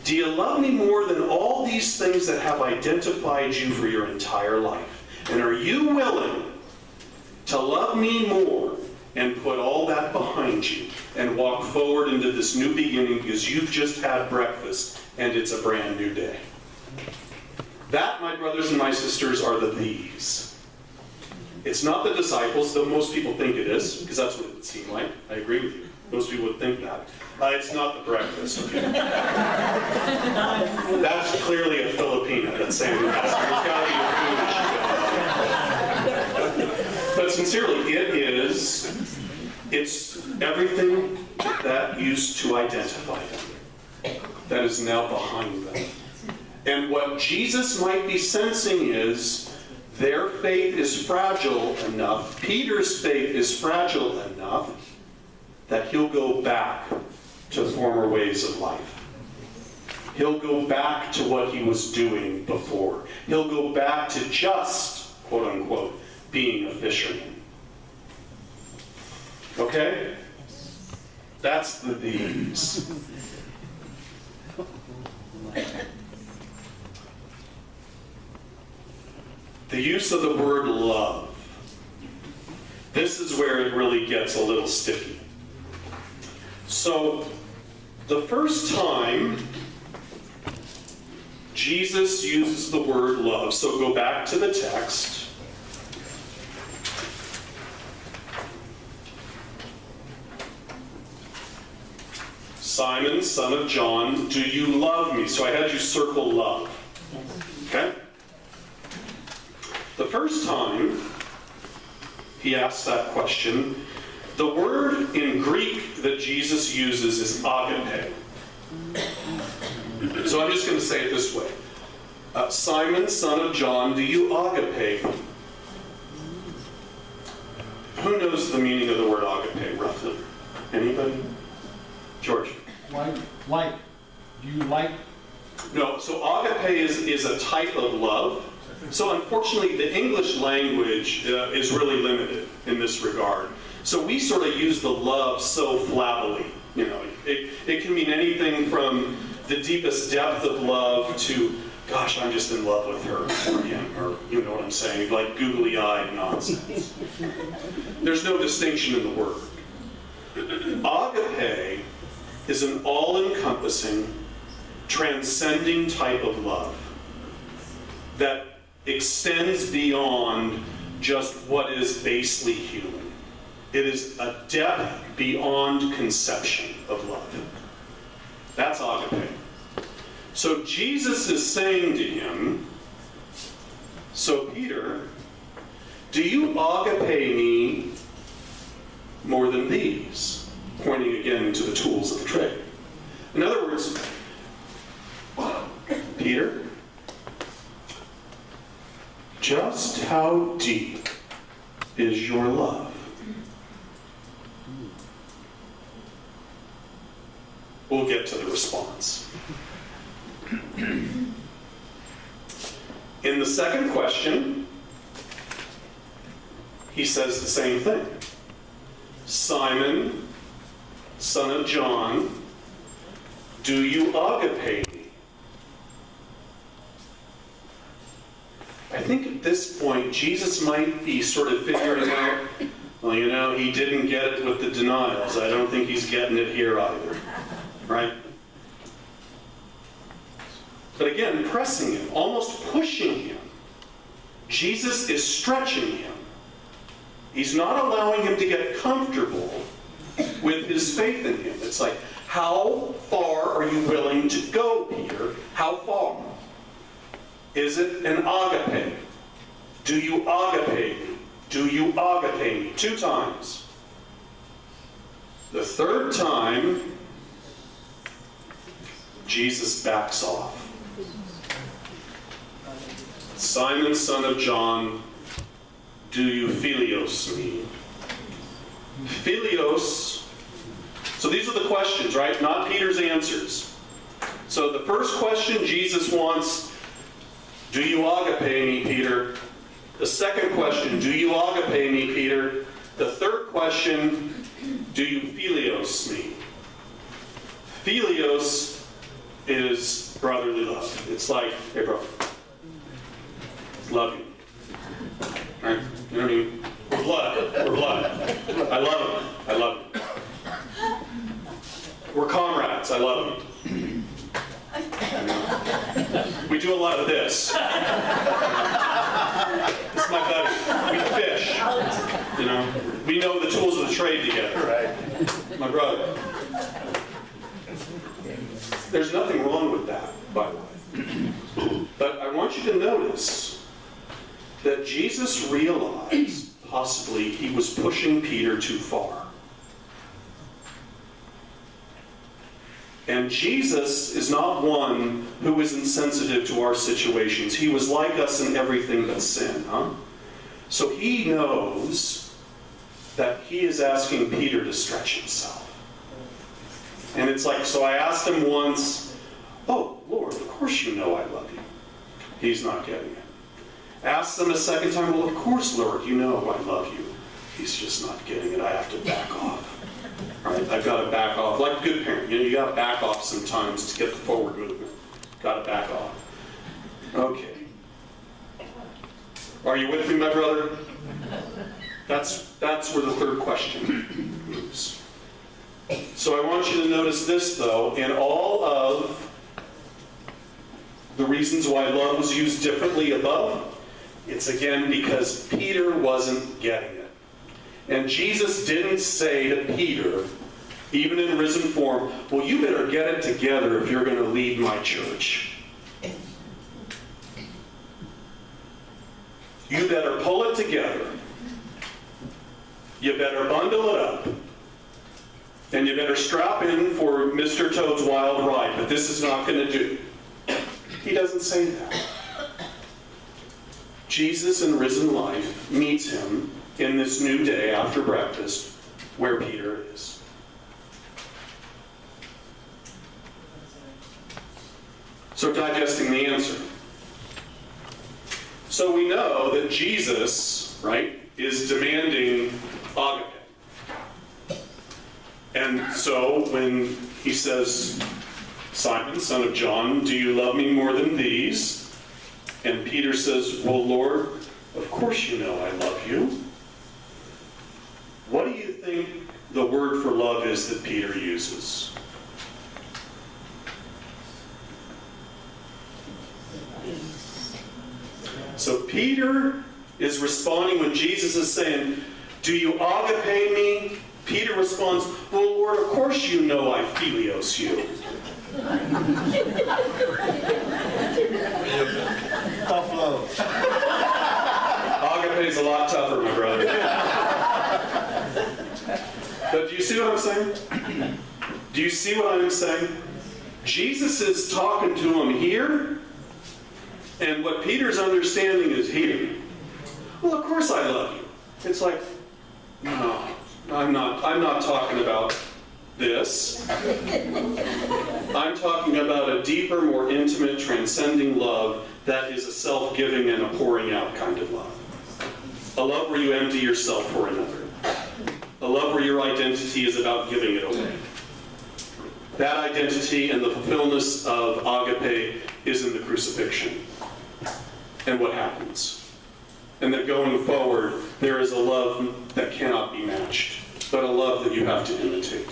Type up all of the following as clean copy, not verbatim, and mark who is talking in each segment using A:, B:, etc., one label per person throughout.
A: Do you love me more than all these things that have identified you for your entire life? And are you willing to love me more and put all that behind you and walk forward into this new beginning because you've just had breakfast and it's a brand new day? That, my brothers and my sisters, are the these. It's not the disciples, though most people think it is, because that's what it would seem like. I agree with you. Most people would think that. It's not the breakfast, okay? That's clearly a Filipina that's saying there's got to be a food. But sincerely, it's everything that used to identify them that is now behind them. And what Jesus might be sensing is their faith is fragile enough, Peter's faith is fragile enough, that he'll go back to former ways of life. He'll go back to what he was doing before. He'll go back to just, quote unquote, being a fisherman. Okay? That's the these. The use of the word love. This is where it really gets a little sticky. So, the first time Jesus uses the word love, so go back to the text. Simon, son of John, do you love me? So I had you circle love. Okay? The first time he asks that question, the word in Greek that Jesus uses is agape. So I'm just going to say it this way. Simon, son of John, do you agape me? Who knows the meaning of the word agape, roughly? Anybody? George?
B: Like. Do you like?
A: No, so agape is a type of love. So unfortunately, the English language is really limited in this regard. So we sort of use the love so flabbily. You know, it can mean anything from the deepest depth of love to, gosh, I'm just in love with her or him, or you know what I'm saying, like googly-eyed nonsense. There's no distinction in the word. Agape is an all-encompassing, transcending type of love that extends beyond just what is basely human. It is a depth beyond conception of love. That's agape. So Jesus is saying to him, so Peter, do you agape me more than these? Pointing again to the tools of the trade. In other words, Peter, just how deep is your love? We'll get to the response. In the second question, he says the same thing. Simon, son of John, do you agape me? I think at this point, Jesus might be sort of figuring out, well, you know, he didn't get it with the denials. I don't think he's getting it here either. Right? But again, pressing him, almost pushing him. Jesus is stretching him. He's not allowing him to get comfortable with his faith in him. It's like, how far are you willing to go, Peter? How far? Is it an agape? Do you agape me? Do you agape me? 2 times. The third time, Jesus backs off. Simon, son of John, do you philios me? Philios. So these are the questions, right? Not Peter's answers. So the first question Jesus wants, do you agape me, Peter? The second question, do you agape me, Peter? The third question, do you philios me? Philios is brotherly love. It's like, hey bro, love you. Right? You know what I mean? We're blood. We're blood. I love him. I love him. We're comrades. I love him. We do a lot of this. It's my buddy. We fish. You know, we know the tools of the trade together. Right. My brother. There's nothing wrong with that, by the way. But I want you to notice that Jesus realized possibly he was pushing Peter too far. And Jesus is not one who is insensitive to our situations. He was like us in everything but sin, huh? So he knows that he is asking Peter to stretch himself. And it's like, so I asked him once, oh, Lord, of course you know I love you. He's not getting it. Asked him a second time, well, of course, Lord, you know I love you. He's just not getting it. I have to back off. Right? I've got to back off. Like a good parent, you know, you got to back off sometimes to get the forward movement. Got to back off. Okay. Are you with me, my brother? That's where the third question moves. So I want you to notice this, though. In all of the reasons why love was used differently above, it's again because Peter wasn't getting it. And Jesus didn't say to Peter, even in risen form, well, you better get it together if you're going to lead my church. You better pull it together. You better bundle it up. And you better strap in for Mr. Toad's wild ride, but this is not going to do. He doesn't say that. Jesus in risen life meets him in this new day after breakfast where Peter is. So digesting the answer. So we know that Jesus, right, is demanding agape. And so when he says, Simon, son of John, do you love me more than these? And Peter says, well, Lord, of course you know I love you. What do you think the word for love is that Peter uses? So Peter is responding when Jesus is saying, do you agape me? Peter responds, well, Lord, of course you know I philios you.
C: Tough love.
A: Agape is a lot tougher, my brother. But do you see what I'm saying? Do you see what I'm saying? Jesus is talking to him here, and what Peter's understanding is here. Well, of course I love you. It's like, no, I'm not talking about this. I'm talking about a deeper, more intimate, transcending love that is a self-giving and a pouring out kind of love. A love where you empty yourself for another. A love where your identity is about giving it away. That identity and the fulfillment of agape is in the crucifixion. And what happens? And that going forward, there is a love that cannot be matched, but a love that you have to imitate.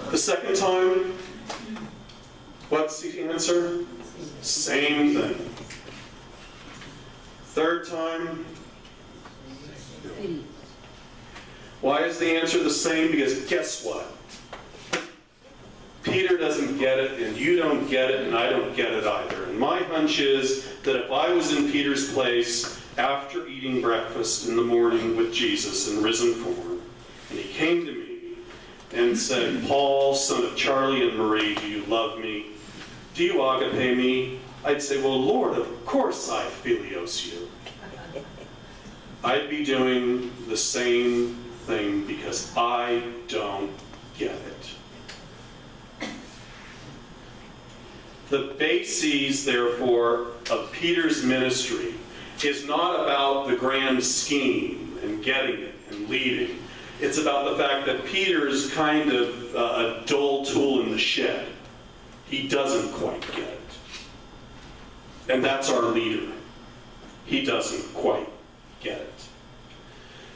A: The second time, what's the answer? Same thing. Third time, why is the answer the same? Because guess what? Peter doesn't get it, and you don't get it, and I don't get it either. And my hunch is that if I was in Peter's place after eating breakfast in the morning with Jesus in risen form, and he came to me and said, Paul, son of Charlie and Marie, do you love me? Do you agape me? I'd say, well, Lord, of course I philios you. I'd be doing the same thing because I don't get it. The basis, therefore, of Peter's ministry is not about the grand scheme and getting it and leading. It's about the fact that Peter's kind of a dull tool the shed. He doesn't quite get it. And that's our leader. He doesn't quite get it.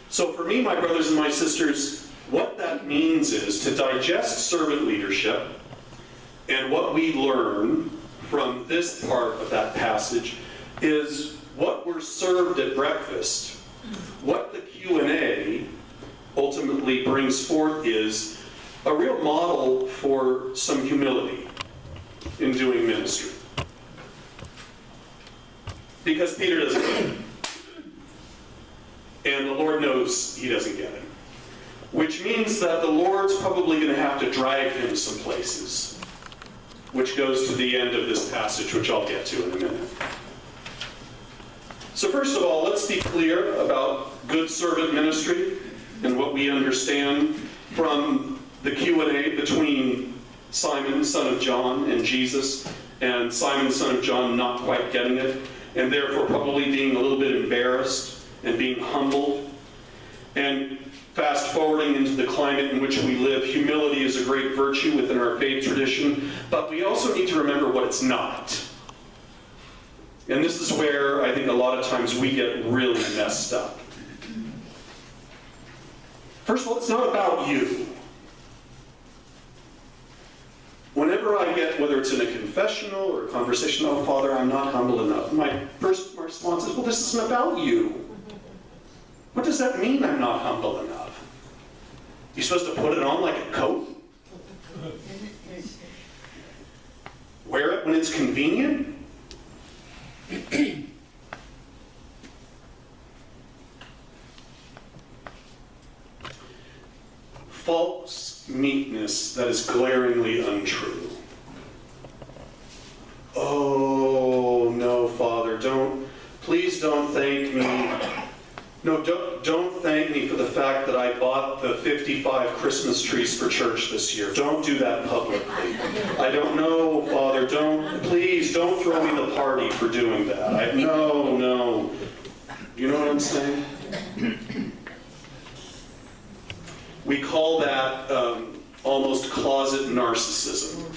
A: So for me, my brothers and my sisters, what that means is to digest servant leadership, and what we learn from this part of that passage is what we're served at breakfast. What the Q&A ultimately brings forth is a real model for some humility in doing ministry. Because Peter doesn't get it. And the Lord knows he doesn't get it. Which means that the Lord's probably going to have to drag him some places. Which goes to the end of this passage, which I'll get to in a minute. So first of all, let's be clear about good servant ministry and what we understand from the Q&A between Simon, son of John, and Jesus, and Simon, son of John, not quite getting it, and therefore probably being a little bit embarrassed and being humbled. And fast forwarding into the climate in which we live, humility is a great virtue within our faith tradition, but we also need to remember what it's not. And this is where I think a lot of times we get really messed up. First of all, it's not about you. Whenever I get, whether it's in a confessional or a conversation, oh, Father, I'm not humble enough, my first response is, well, this isn't about you. What does that mean, I'm not humble enough? You're supposed to put it on like a coat? Wear it when it's convenient? False meekness that is glaringly untrue. Oh, no, Father, please don't thank me. No, don't thank me for the fact that I bought the 55 Christmas trees for church this year. Don't do that publicly. I don't know, Father, please don't throw me the party for doing that. No. You know what I'm saying? We call that almost closet narcissism.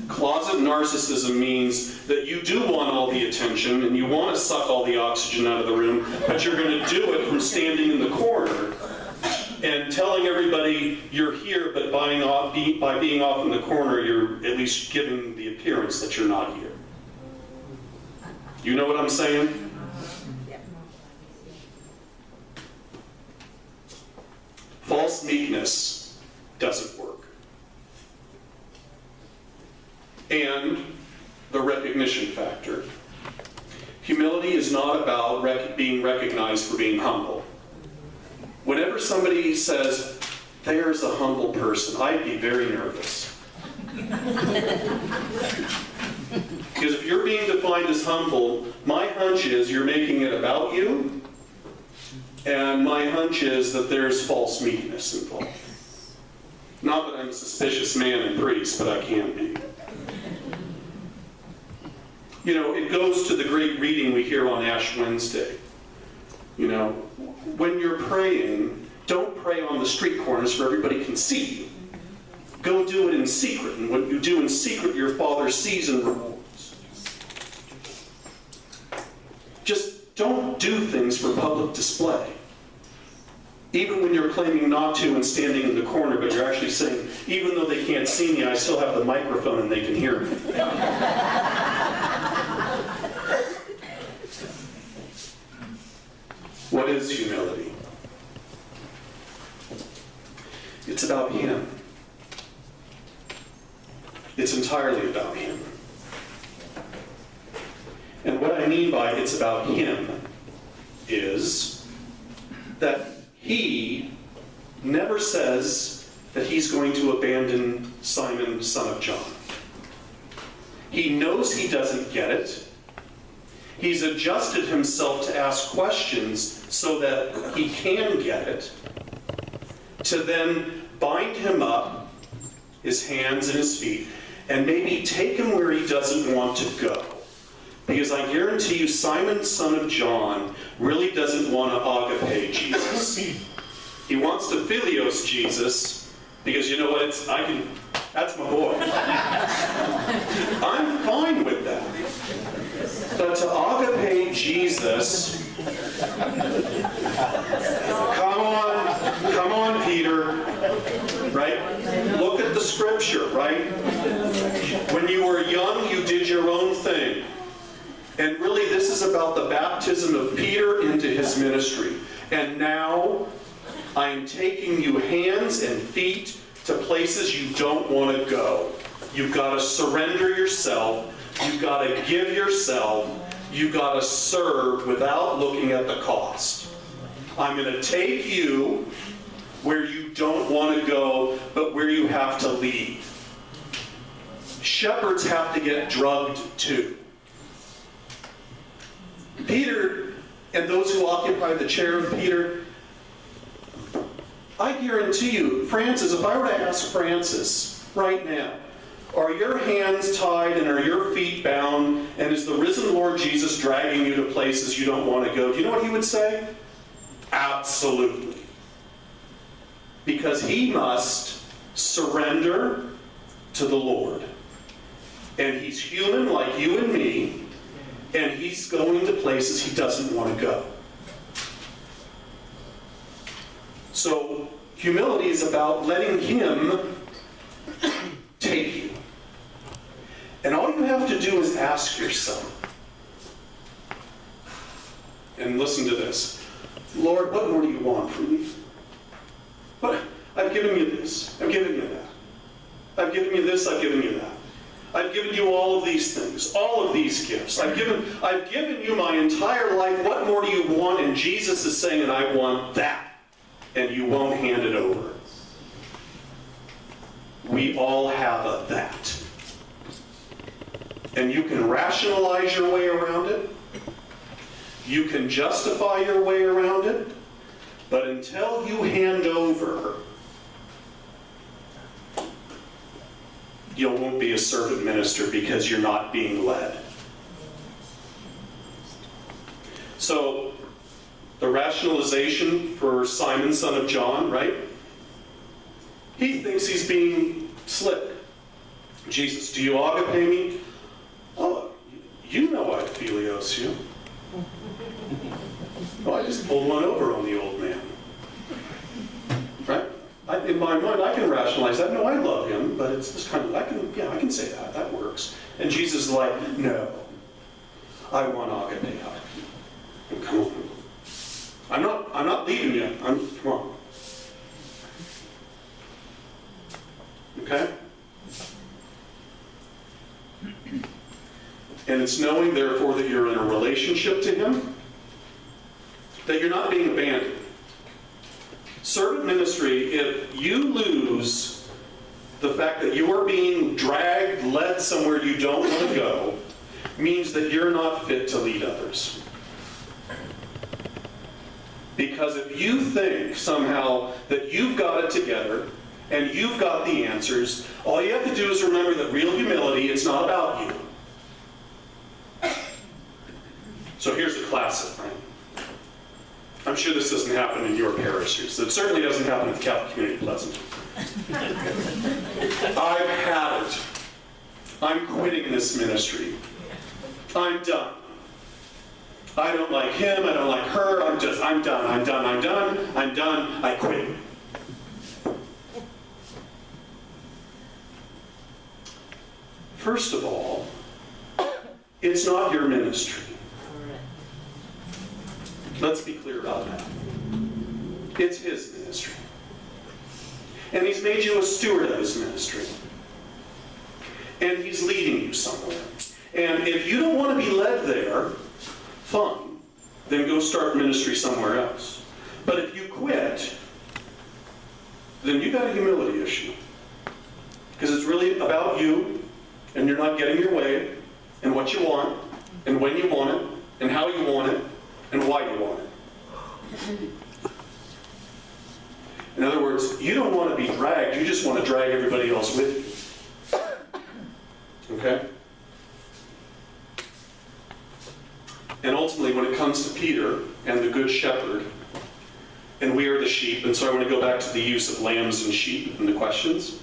A: Closet narcissism means that you do want all the attention and you want to suck all the oxygen out of the room, but you're going to do it from standing in the corner and telling everybody you're here, but by being off in the corner, you're at least giving the appearance that you're not here. You know what I'm saying? False meekness doesn't work. And the recognition factor. Humility is not about being recognized for being humble. Whenever somebody says, there's a humble person, I'd be very nervous. Because if you're being defined as humble, my hunch is you're making it about you, and my hunch is that there's false meekness involved. Not that I'm a suspicious man and priest, but I can be. You know, it goes to the great reading we hear on Ash Wednesday. You know, when you're praying, don't pray on the street corners where everybody can see you. Go do it in secret, and what you do in secret, your Father sees and rewards. Just don't do things for public display. Even when you're claiming not to and standing in the corner, but you're actually saying, even though they can't see me, I still have the microphone and they can hear me. What is humility? It's about Him. It's entirely about Him. And what I mean by it's about Him is that He never says that He's going to abandon Simon, son of John. He knows he doesn't get it. He's adjusted himself to ask questions so that he can get it, to then bind him up, his hands and his feet, and maybe take him where he doesn't want to go. Because I guarantee you, Simon, son of John, really doesn't want to agape Jesus. He wants to philios Jesus, Because you know what, that's my boy. I'm fine with that. But to agape Jesus, come on, Peter, right? Look at the scripture, right? When you were young, you did your own thing. And really, this is about the baptism of Peter into his ministry. And now, I'm taking you hands and feet to places you don't want to go. You've got to surrender yourself. You've got to give yourself. You've got to serve without looking at the cost. I'm going to take you where you don't want to go, but where you have to leave. Shepherds have to get drugged too. Peter and those who occupy the chair of Peter, I guarantee you, Francis, if I were to ask Francis right now, are your hands tied and are your feet bound, and is the risen Lord Jesus dragging you to places you don't want to go? Do you know what he would say? Absolutely. Because he must surrender to the Lord. And he's human like you and me, and he's going to places he doesn't want to go. So humility is about letting him take you. And all you have to do is ask yourself, and listen to this, Lord, what more do you want from me? What? I've given you this. I've given you that. I've given you this. I've given you that. I've given you all of these things, all of these gifts. I've given you my entire life. What more do you want? And Jesus is saying, and I want that. And you won't hand it over. We all have a that. And you can rationalize your way around it. You can justify your way around it. But until you hand over, you won't be a servant minister because you're not being led. So, the rationalization for Simon, son of John, right? He thinks he's being slick. Jesus, do you agape me? Oh, you know I philios you. Oh, I just pulled one over on the old man. Right? In my mind, I can rationalize that. No, I love him, but it's this kind of, I can say that. That works. And Jesus is like, no, I want agape out of you. Come on. I'm not leaving you. Come on. Okay? And it's knowing, therefore, that you're in a relationship to him, that you're not being abandoned. Servant ministry, if you lose the fact that you are being dragged, led somewhere you don't want to go, means that you're not fit to lead others. Because if you think somehow that you've got it together and you've got the answers, all you have to do is remember that real humility, it's not about you. So here's a classic, right? I'm sure this doesn't happen in your parishes. It certainly doesn't happen at the Catholic Community Pleasant. I've had it. I'm quitting this ministry. I'm done. I don't like him, I don't like her, I'm done, I quit. First of all, it's not your ministry. Let's be clear about that. It's his ministry. And he's made you a steward of his ministry. And he's leading you somewhere. And if you don't want to be led there, fine, then go start ministry somewhere else. But if you quit, then you got a humility issue. Because it's really about you, and you're not getting your way, and what you want, and when you want it, and how you want it, and why you want it. In other words, you don't want to be dragged, you just want to drag everybody else with you. Okay? And ultimately, when it comes to Peter and the Good Shepherd, and we are the sheep. And so I want to go back to the use of lambs and sheep in the questions.